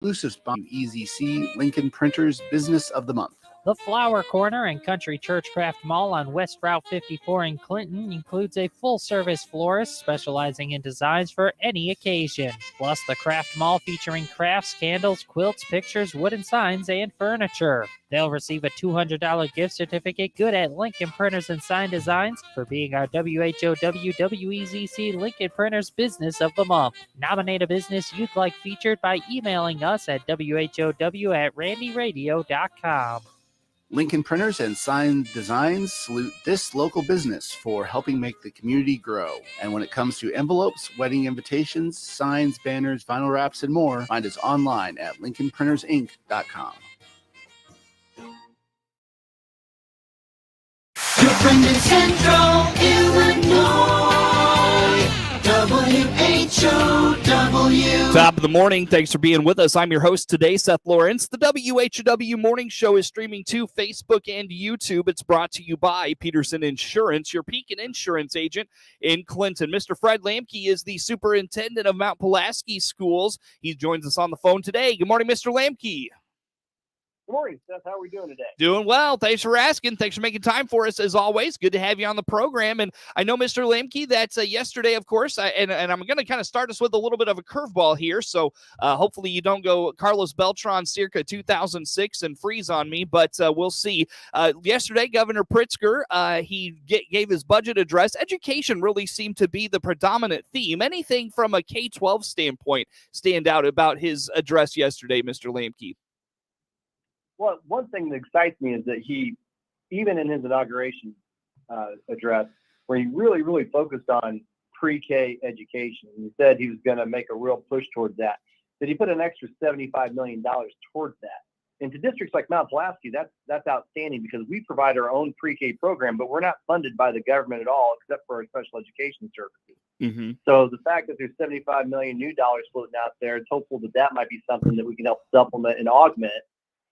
Exclusive sponsor EZC Lincoln Printers Business of the Month. The Flower Corner and Country Churchcraft Mall on West Route 54 in Clinton includes a full-service florist specializing in designs for any occasion. Plus, the Craft Mall featuring crafts, candles, quilts, pictures, wooden signs, and furniture. They'll receive a $200 gift certificate good at Lincoln Printers and Sign Designs for being our WHOW WEZC Lincoln Printers Business of the Month. Nominate a business you'd like featured by emailing us at whow@randyradio.com. Lincoln Printers and Sign Designs salute this local business for helping make the community grow. And when it comes to envelopes, wedding invitations, signs, banners, vinyl wraps, and more, find us online at lincolnprintersinc.com. Your friend in Central Illinois, WHOW. Top of the morning. Thanks for being with us. I'm your host today, Seth Lawrence. The WHOW Morning Show is streaming to Facebook and YouTube. It's brought to you by Peterson Insurance, your Pekin insurance agent in Clinton. Mr. Fred Lamkey is the superintendent of Mount Pulaski Schools. He joins us on the phone today. Good morning, Mr. Lamkey. Good morning, Seth. How are we doing today? Doing well. Thanks for asking. Thanks for making time for us, as always. Good to have you on the program. And I know, Mr. Lamkey, that yesterday, of course, and I'm going to kind of start us with a little bit of a curveball here. So hopefully you don't go Carlos Beltran circa 2006 and freeze on me, but we'll see. Yesterday, Governor Pritzker, he gave his budget address. Education really seemed to be the predominant theme. Anything from a K-12 standpoint stand out about his address yesterday, Mr. Lamkey? Well, one thing that excites me is that he, even in his inauguration address, where he really focused on pre-K education, he said he was going to make a real push towards that he put an extra $75 million towards that. And to districts like Mount Pulaski, that's outstanding because we provide our own pre-K program, but we're not funded by the government at all, except for our special education services. Mm-hmm. So the fact that there's $75 million new dollars floating out there, it's hopeful that might be something that we can help supplement and augment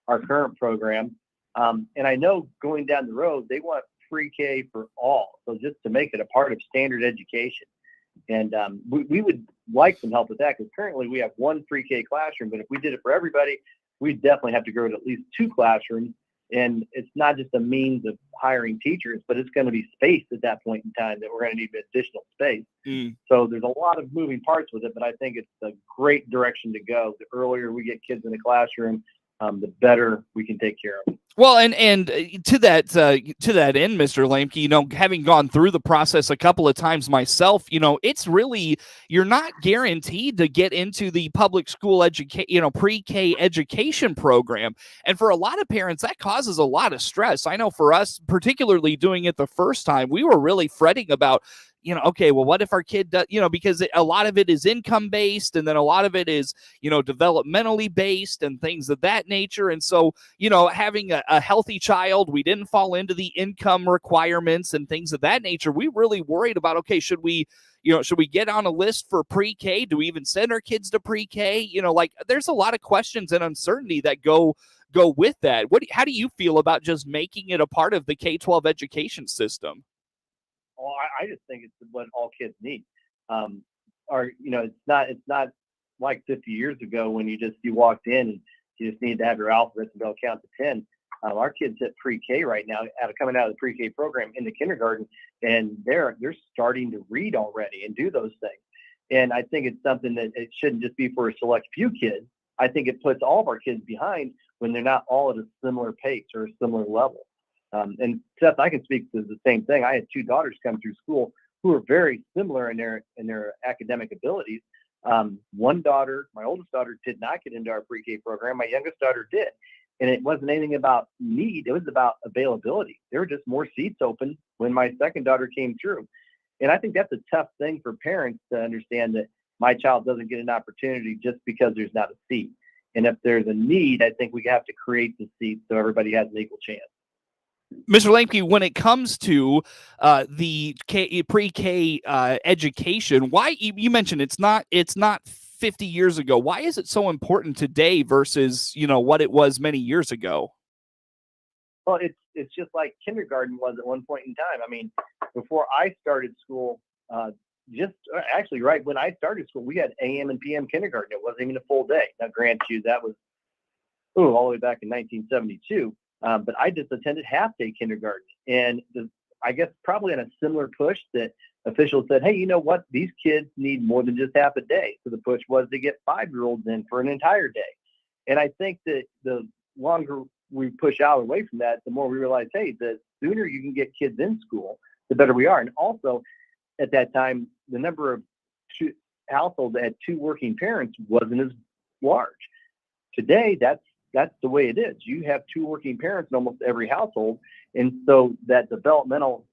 our current program. And I know going down the road, they want pre-K for all. So just to make it a part of standard education. And we would like some help with that because currently we have one pre-K classroom, but if we did it for everybody, we'd definitely have to grow to at least 2 classrooms. And it's not just a means of hiring teachers, but it's going to be space at that point in time that we're going to need additional space. So there's a lot of moving parts with it, but I think it's a great direction to go. The earlier we get kids in the classroom, the better we can take care of them. Well, and to that end, Mr. Lamkey, having gone through the process a couple of times myself, it's really, you're not guaranteed to get into the public school pre-K education program. And for a lot of parents, that causes a lot of stress. I know for us, particularly doing it the first time, we were really fretting about, okay, well, what if our kid does, because a lot of it is income based and then a lot of it is, developmentally based and things of that nature. And so, having a healthy child, we didn't fall into the income requirements and things of that nature. We really worried about, okay, should we get on a list for pre-K? Do we even send our kids to pre-K? There's a lot of questions and uncertainty that go with that. How do you feel about just making it a part of the K-12 education system? Well, I just think it's what all kids need. It's not like 50 years ago when you walked in and you just need to have your alphabets and be able to count to 10. Our kids at pre-K right now, coming out of the pre-K program into kindergarten, and they're starting to read already and do those things. And I think it's something that it shouldn't just be for a select few kids. I think it puts all of our kids behind when they're not all at a similar pace or a similar level. And Seth, I can speak to the same thing. I had 2 daughters come through school who are very similar in their academic abilities. One daughter, my oldest daughter, did not get into our pre-K program. My youngest daughter did. And it wasn't anything about need. It was about availability. There were just more seats open when my second daughter came through. And I think that's a tough thing for parents to understand, that my child doesn't get an opportunity just because there's not a seat. And if there's a need, I think we have to create the seats so everybody has an equal chance. Mr. Lamkey, when it comes to the pre-K education, why you mentioned it's not 50 years ago. Why is it so important today versus what it was many years ago? Well, it's just like kindergarten was at one point in time. I mean, before I started school, just actually right when I started school, we had AM and PM kindergarten. It wasn't even a full day. Now, grant you, that was all the way back in 1972. But I just attended half-day kindergarten. And I guess probably on a similar push that officials said, hey, you know what? These kids need more than just half a day. So the push was to get 5-year-olds in for an entire day. And I think that the longer we push out away from that, the more we realize, hey, the sooner you can get kids in school, the better we are. And also, at that time, the number of households that had 2 working parents wasn't as large. Today, that's the way it is. You have 2 working parents in almost every household, and so that developmental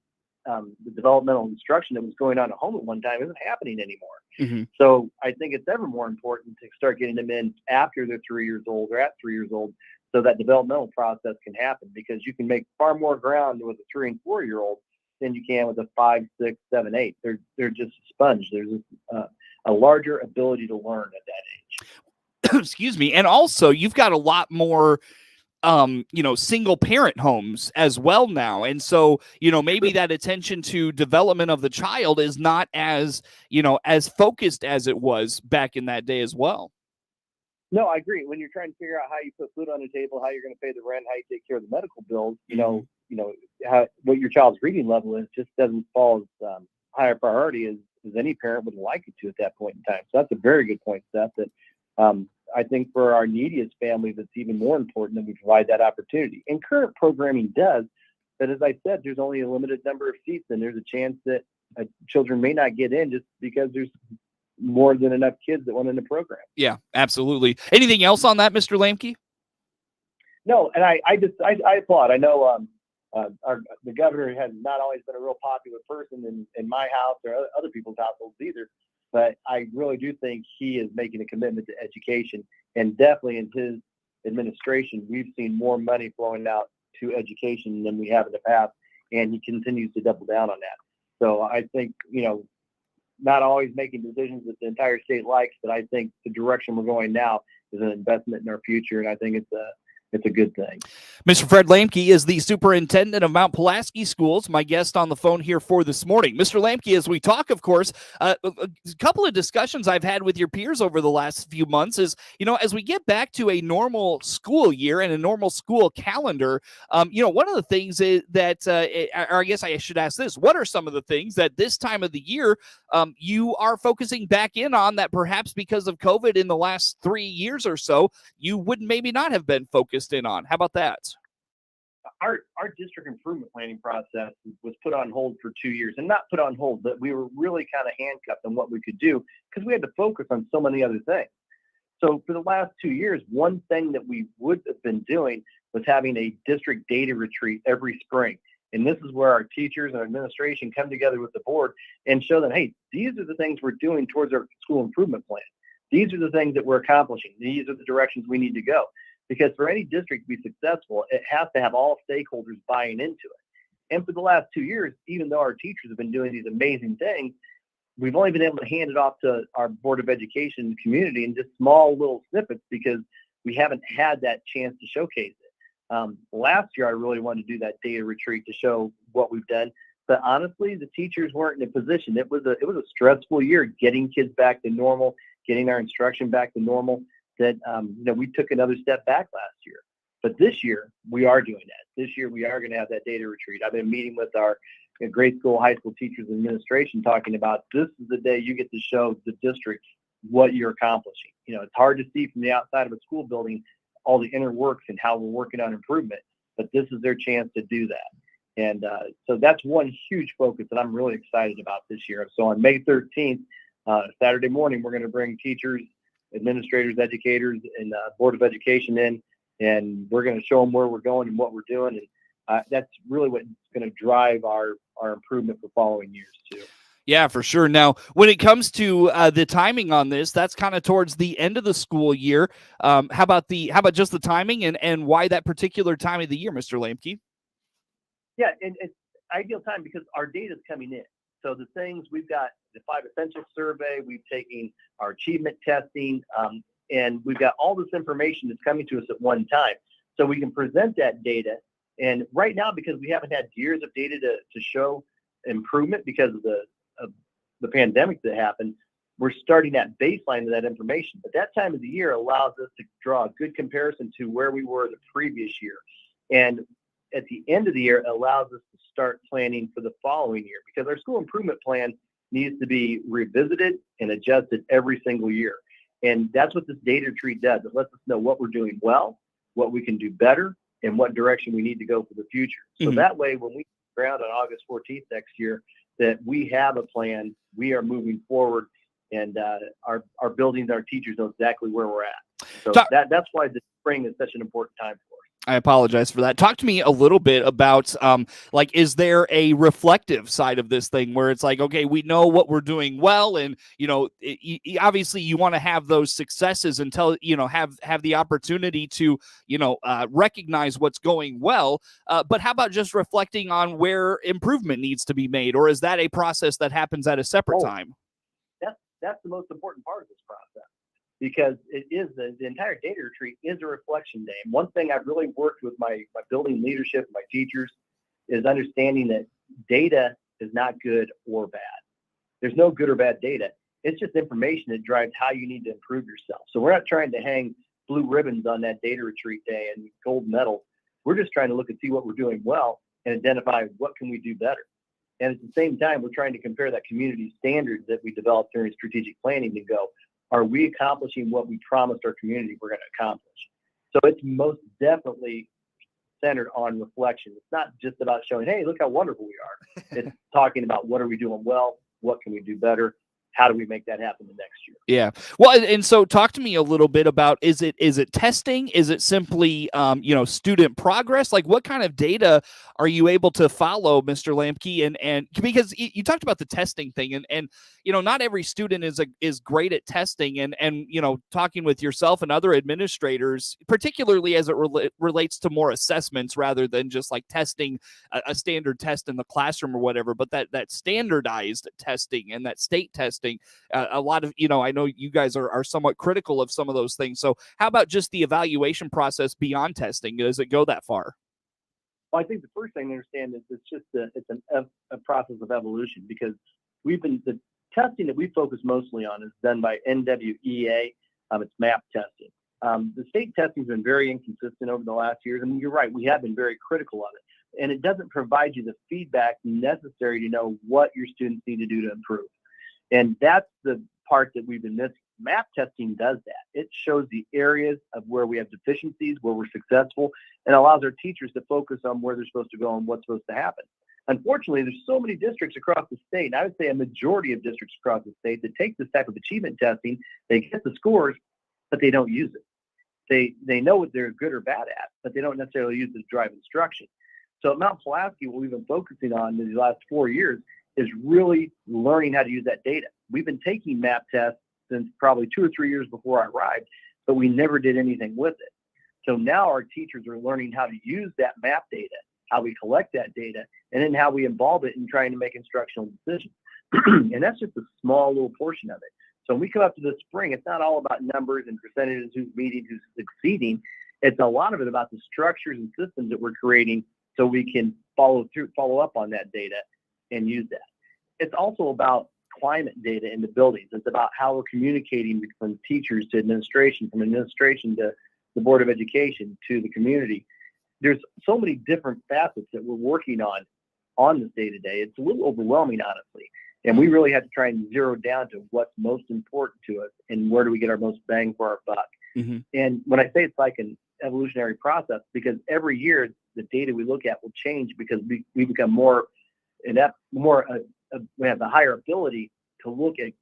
instruction that was going on at home at one time isn't happening anymore. Mm-hmm. So I think it's ever more important to start getting them in after they're 3 years old or at 3 years old, so that developmental process can happen, because you can make far more ground with a 3 and 4 year old than you can with a 5, 6, 7, 8. They're just a sponge. There's a larger ability to learn at that age. Excuse me. And also, you've got a lot more single parent homes as well now. And so, maybe that attention to development of the child is not as focused as it was back in that day as well. No, I agree. When you're trying to figure out how you put food on the table, how you're going to pay the rent, how you take care of the medical bills, what your child's reading level is just doesn't fall as high a priority as any parent would like it to at that point in time. So that's a very good point, Seth, that I think for our neediest families, it's even more important that we provide that opportunity. And current programming does, but as I said, there's only a limited number of seats, and there's a chance that children may not get in just because there's more than enough kids that want in the program. Yeah, absolutely. Anything else on that, Mr. Lamkey? No, and I applaud. I know the governor has not always been a real popular person in my house or other people's households either, but I really do think he is making a commitment to education, and definitely in his administration, we've seen more money flowing out to education than we have in the past, and he continues to double down on that. So I think, not always making decisions that the entire state likes, but I think the direction we're going now is an investment in our future, and I think it's a good thing. Mr. Fred Lamkey is the superintendent of Mount Pulaski Schools, my guest on the phone here for this morning. Mr. Lamkey, as we talk, of course, a couple of discussions I've had with your peers over the last few months is, as we get back to a normal school year and a normal school calendar, one of the things is that, or I guess I should ask this, what are some of the things that this time of the year you are focusing back in on that perhaps because of COVID in the last 3 years or so, you would maybe not have been focused in on? How about that? Our district improvement planning process was put on hold for 2 years, and not put on hold, but we were really kind of handcuffed on what we could do because we had to focus on so many other things. So for the last 2 years, one thing that we would have been doing was having a district data retreat every spring. And this is where our teachers and administration come together with the board and show them, hey, these are the things we're doing towards our school improvement plan. These are the things that we're accomplishing. These are the directions we need to go. Because for any district to be successful, it has to have all stakeholders buying into it. And for the last 2 years, even though our teachers have been doing these amazing things, we've only been able to hand it off to our Board of Education community in just small little snippets because we haven't had that chance to showcase it. Last year, I really wanted to do that data retreat to show what we've done. But honestly, the teachers weren't in a position. It was a stressful year getting kids back to normal, getting our instruction back to normal. That we took another step back last year. But this year, we are doing that. This year, we are going to have that data retreat. I've been meeting with our grade school, high school teachers and administration talking about this is the day you get to show the district what you're accomplishing. It's hard to see from the outside of a school building all the inner works and how we're working on improvement, but this is their chance to do that. And so that's one huge focus that I'm really excited about this year. So on May 13th, Saturday morning, we're going to bring teachers, administrators, educators, and Board of Education in, and we're going to show them where we're going and what we're doing. And that's really what's going to drive our improvement for following years too. Yeah, for sure. Now, when it comes to the timing on this, that's kind of towards the end of the school year. How about just the timing and why that particular time of the year, Mr. Lamkey? Yeah, and it's ideal time because our data is coming in. So the things we've got, the 5 Essentials survey, we've taken our achievement testing, and we've got all this information that's coming to us at one time. So we can present that data. And right now, because we haven't had years of data to show improvement because of the pandemic that happened, we're starting that baseline of that information. But that time of the year allows us to draw a good comparison to where we were the previous year. And at the end of the year, it allows us to start planning for the following year, because our school improvement plan needs to be revisited and adjusted every single year. And that's what this data tree does. It lets us know what we're doing well, what we can do better, and what direction we need to go for the future. So that way, when we ground on August 14th next year, that we have a plan, we are moving forward, and our buildings, our teachers know exactly where we're at. So that's why the spring is such an important time for us. I apologize for that. Talk to me a little bit about, like, is there a reflective side of this thing where it's like, okay, we know what we're doing well, and, you know, obviously you want to have those successes until, you know, have the opportunity to, you know, recognize what's going well. But how about just reflecting on where improvement needs to be made, or is that a process that happens at a separate time? That's the most important part of this process, because it is the entire data retreat is a reflection day. And one thing I've really worked with my building leadership, my teachers, is understanding that data is not good or bad. There's no good or bad data. It's just information that drives how you need to improve yourself. So we're not trying to hang blue ribbons on that data retreat day and gold medals. We're just trying to look and see what we're doing well and identify what can we do better. And at the same time, we're trying to compare that community standards that we developed during strategic planning to go, are we accomplishing what we promised our community we're going to accomplish? So it's most definitely centered on reflection. It's not just about showing, hey, look how wonderful we are. It's talking about what are we doing well? What can we do better? How do we make that happen the next year? Yeah. Well, and so talk to me a little bit about, is it testing? Is it simply, you know, student progress? Like, what kind of data are you able to follow, Mr. Lamkey? And because you talked about the testing thing, and, you know, not every student is great at testing, and, you know, talking with yourself and other administrators, particularly as it relates to more assessments rather than just like testing a standard test in the classroom or whatever, but that standardized testing and that state testing. A lot of, you know, I know you guys are somewhat critical of some of those things. So how about just the evaluation process beyond testing? Does it go that far? Well, I think the first thing to understand is it's a process of evolution, because the testing that we focus mostly on is done by NWEA. It's MAP testing. The state testing has been very inconsistent over the last years. I mean, you're right, we have been very critical of it, and it doesn't provide you the feedback necessary to know what your students need to do to improve. And that's the part that we've been missing. MAP testing does that. It shows the areas of where we have deficiencies, where we're successful, and allows our teachers to focus on where they're supposed to go and what's supposed to happen. Unfortunately, there's so many districts across the state, and I would say a majority of districts across the state, that take this type of achievement testing, they get the scores, but they don't use it. They know what they're good or bad at, but they don't necessarily use it to drive instruction. So at Mount Pulaski, what we've been focusing on in the last 4 years is really learning how to use that data. We've been taking MAP tests since probably 2 or 3 years before I arrived, but we never did anything with it. So now our teachers are learning how to use that MAP data, how we collect that data, and then how we involve it in trying to make instructional decisions. And that's just a small little portion of it. So when we come up to the spring, it's not all about numbers and percentages, who's meeting, who's succeeding. It's a lot of it about the structures and systems that we're creating so we can follow up on that data and use that. It's also about climate data in the buildings. It's about how we're communicating from teachers to administration, from administration to the Board of Education to the community. There's so many different facets that we're working on this day-to-day. It's a little overwhelming, honestly. And we really have to try and zero down to what's most important to us and where do we get our most bang for our buck. Mm-hmm. And when I say it's like an evolutionary process, because every year the data we look at will change, because we become more inept, we have the higher ability to look at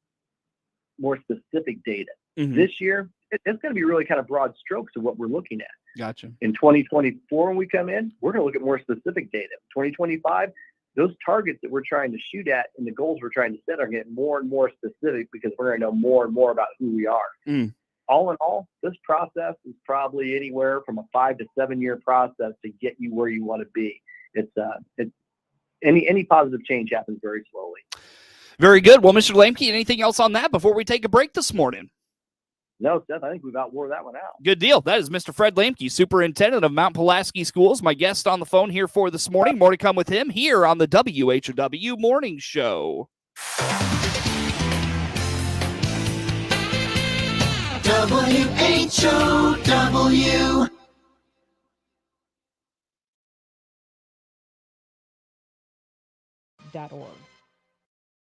more specific data. Mm-hmm. This year, it's going to be really kind of broad strokes of what we're looking at. Gotcha. In 2024, when we come in, we're going to look at more specific data. 2025, those targets that we're trying to shoot at and the goals we're trying to set are getting more and more specific, because we're going to know more and more about who we are. Mm. All in all, this process is probably anywhere from a 5 to 7 year process to get you where you want to be. Any positive change happens very slowly. Very good. Well, Mr. Lamkey, anything else on that before we take a break this morning? No, Seth, I think we've outwore that one out. Good deal. That is Mr. Fred Lamkey, superintendent of Mount Pulaski Schools, my guest on the phone here for this morning. More to come with him here on the WHOW Morning Show. WHOW.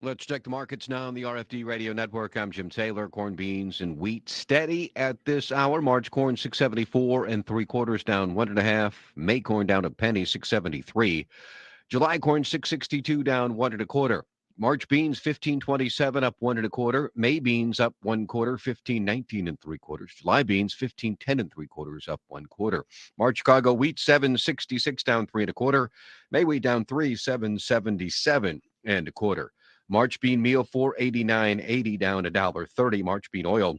Let's check the markets now on the RFD Radio Network. I'm Jim Taylor. Corn, beans, and wheat steady at this hour. March corn 6.74 3/4 down 1.5. May corn down a penny 6.73. July corn 6.62 down 1 1/4. March beans 15.27 up 1 1/4. May beans up 1/4 15.19 3/4. July beans 15.10 3/4 up 1/4. March Chicago wheat 7.66 down 3 1/4. May wheat down 3 7.77 1/4. March bean meal 4.89.80 down $1.30. March bean oil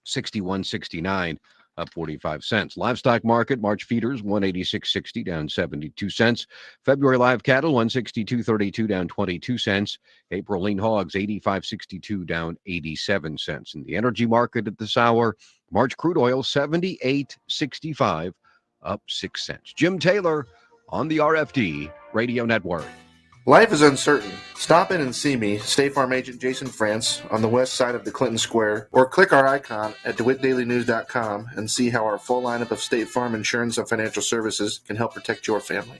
61.69 up 45 cents. Livestock market, March feeders 186.60 down 72 cents. February live cattle 162.32 down 22 cents. April lean hogs 85.62 down 87 cents. In the energy market at this hour, March crude oil 78.65 up 6 cents. Jim Taylor on the RFD Radio Network. Life is uncertain. Stop in and see me, State Farm Agent Jason France, on the west side of the Clinton Square, or click our icon at DeWittDailyNews.com and see how our full lineup of State Farm insurance and financial services can help protect your family.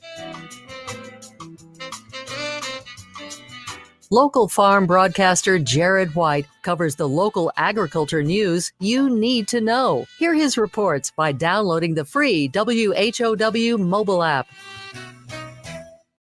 Local farm broadcaster Jared White covers the local agriculture news you need to know. Hear his reports by downloading the free WHOW mobile app.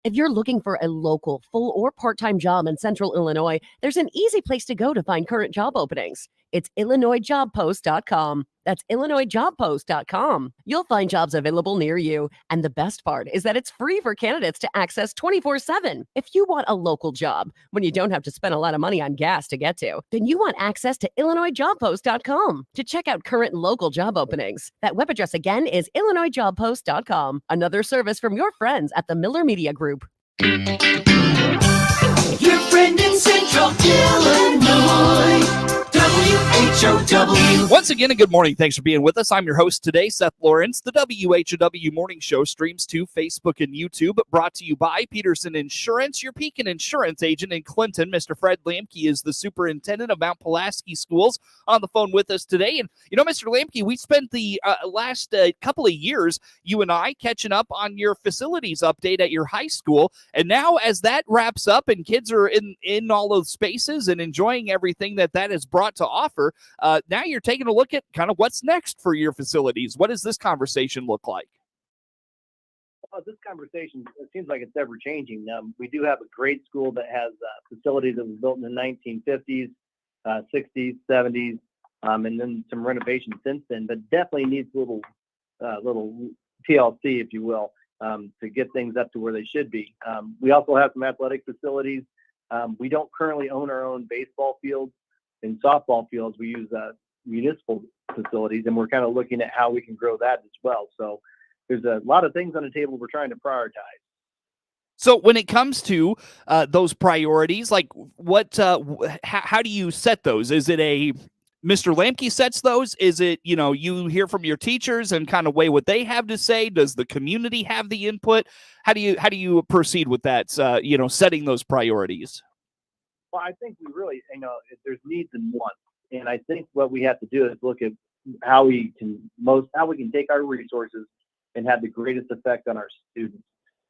If you're looking for a local, full or part-time job in Central Illinois, there's an easy place to go to find current job openings. It's IllinoisJobPost.com. That's IllinoisJobPost.com. You'll find jobs available near you. And the best part is that it's free for candidates to access 24/7. If you want a local job, when you don't have to spend a lot of money on gas to get to, then you want access to IllinoisJobPost.com to check out current local job openings. That web address again is IllinoisJobPost.com. Another service from your friends at the Miller Media Group. Your friend in Central Illinois. WHOW. Once again, a good morning. Thanks for being with us. I'm your host today, Seth Lawrence. The WHOW Morning Show streams to Facebook and YouTube, brought to you by Peterson Insurance, your Pekin Insurance agent in Clinton. Mr. Fred Lamkey is the superintendent of Mount Pulaski Schools on the phone with us today. And, you know, Mr. Lamkey, we spent the last couple of years, you and I, catching up on your facilities update at your high school. And now as that wraps up and kids are in all those spaces and enjoying everything that has brought to offer, now you're taking a look at kind of what's next for your facilities. What does this conversation look like? Well, this conversation, it seems like it's ever changing. We do have a great school that has facilities that was built in the 1950s, 60s, 70s, and then some renovations since then, but definitely needs little TLC, if you will, to get things up to where they should be. We also have some athletic facilities. We don't currently own our own baseball fields and softball fields. We use municipal facilities, and we're kind of looking at how we can grow that as well. So there's a lot of things on the table we're trying to prioritize. So when it comes to those priorities, like what, how do you set those? Is it a Mr. Lamkey sets those? Is it, you hear from your teachers and kind of weigh what they have to say? Does the community have the input? How do you proceed with that, setting those priorities? Well, I think we really, there's needs and wants. And I think what we have to do is look at how we can take our resources and have the greatest effect on our students.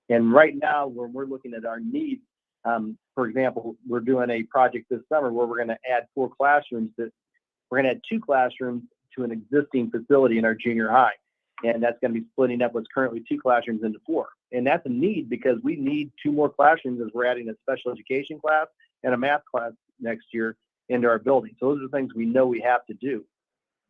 And right now, when we're looking at our needs, for example, we're doing a project this summer where we're going to add 4 classrooms. We're going to add 2 classrooms to an existing facility in our junior high. And that's going to be splitting up what's currently 2 classrooms into 4. And that's a need because we need 2 more classrooms as we're adding a special education class and a math class next year into our building. So those are things we know we have to do.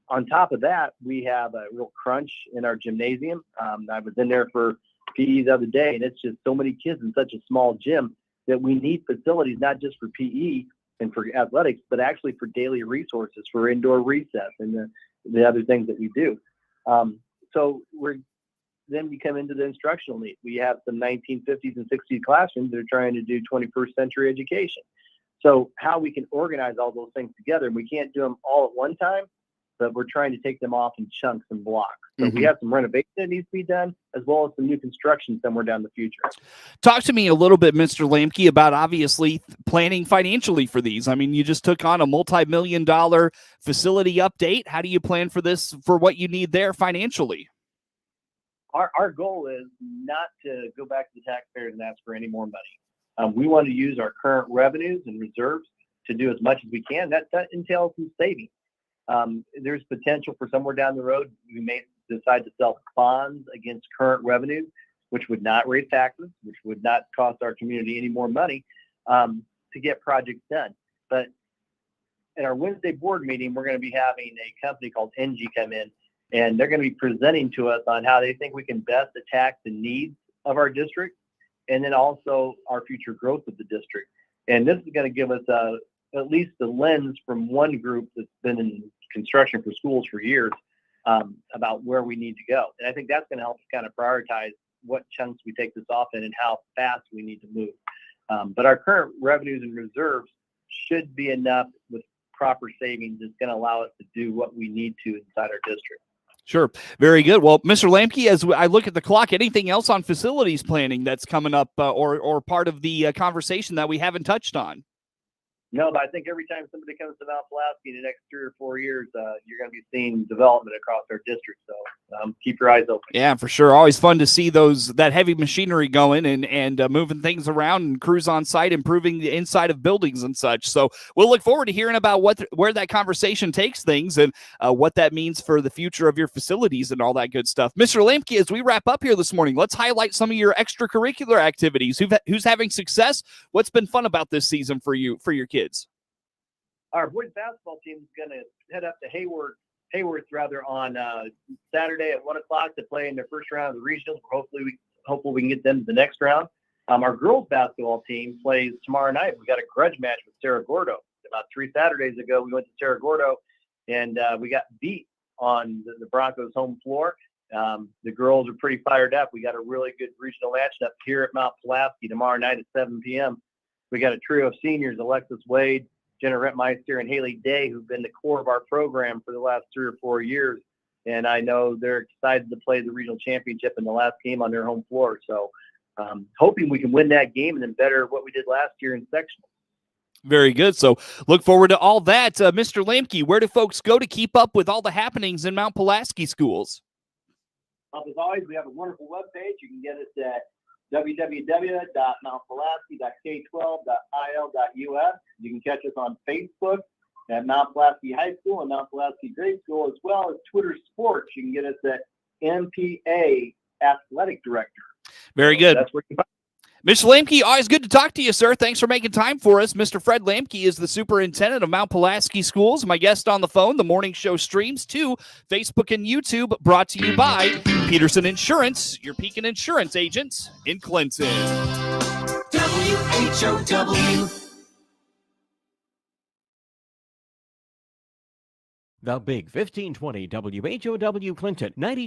On top of that, we have a real crunch in our gymnasium. I was in there for PE the other day, and it's just so many kids in such a small gym that we need facilities, not just for PE and for athletics, but actually for daily resources, for indoor recess and the other things that we do. So then we come into the instructional need. We have some 1950s and 60s classrooms that are trying to do 21st century education. So how we can organize all those things together, and we can't do them all at one time, but we're trying to take them off in chunks and blocks. So we have some renovation that needs to be done, as well as some new construction somewhere down the future. Talk to me a little bit, Mr. Lamkey, about obviously planning financially for these. I mean, you just took on a multi-million-dollar facility update. How do you plan for this, for what you need there financially? Our goal is not to go back to the taxpayers and ask for any more money. We want to use our current revenues and reserves to do as much as we can. That entails some savings. There's potential for somewhere down the road, we may decide to sell bonds against current revenue, which would not raise taxes, which would not cost our community any more money to get projects done. But at our Wednesday board meeting, we're going to be having a company called NG come in, and they're going to be presenting to us on how they think we can best attack the needs of our district and then also our future growth of the district. And this is going to give us at least the lens from one group that's been in construction for schools for years about where we need to go. And I think that's going to help us kind of prioritize what chunks we take this off in and how fast we need to move. But our current revenues and reserves should be enough with proper savings. It's going to allow us to do what we need to inside our district. Sure. Very good. Well, Mr. Lamkey, as I look at the clock, anything else on facilities planning that's coming up or part of the conversation that we haven't touched on? No, but I think every time somebody comes to Mount Pulaski in the next 3 or 4 years, you're going to be seeing development across our district. So keep your eyes open. Yeah, for sure. Always fun to see that heavy machinery going and moving things around and crews on site, improving the inside of buildings and such. So we'll look forward to hearing about where that conversation takes things and what that means for the future of your facilities and all that good stuff. Mr. Lamkey, as we wrap up here this morning, let's highlight some of your extracurricular activities. Who's having success? What's been fun about this season for your kids? Our boys basketball team is going to head up to Hayworth on Saturday at 1 o'clock to play in their first round of the regionals. Hopefully we can get them to the next round. Our girls basketball team plays tomorrow night. We got a grudge match with Cerro Gordo. About 3 Saturdays ago, we went to Cerro Gordo and we got beat on the Broncos' home floor. The girls are pretty fired up. We got a really good regional matchup here at Mount Pulaski tomorrow night at 7 p.m. We got a trio of seniors, Alexis Wade, Jenna Rentmeister, and Haley Day, who've been the core of our program for the last 3 or 4 years. And I know they're excited to play the regional championship in the last game on their home floor. So hoping we can win that game and then better what we did last year in sectional. Very good. So look forward to all that. Mr. Lamkey, where do folks go to keep up with all the happenings in Mount Pulaski schools? As always, we have a wonderful webpage. You can get us at www.mountpulaski.k12.il.us. You can catch us on Facebook at Mount Pulaski High School and Mount Pulaski Grade School, as well as Twitter Sports. You can get us at MPA Athletic Director. Very good. That's where you find. Mr. Lamkey, always good to talk to you, sir. Thanks for making time for us. Mr. Fred Lamkey is the superintendent of Mount Pulaski Schools. My guest on the phone. The morning show streams to Facebook and YouTube, brought to you by Peterson Insurance, your Pekin insurance agent in Clinton. WHOW. The Big 1520 WHOW Clinton 90.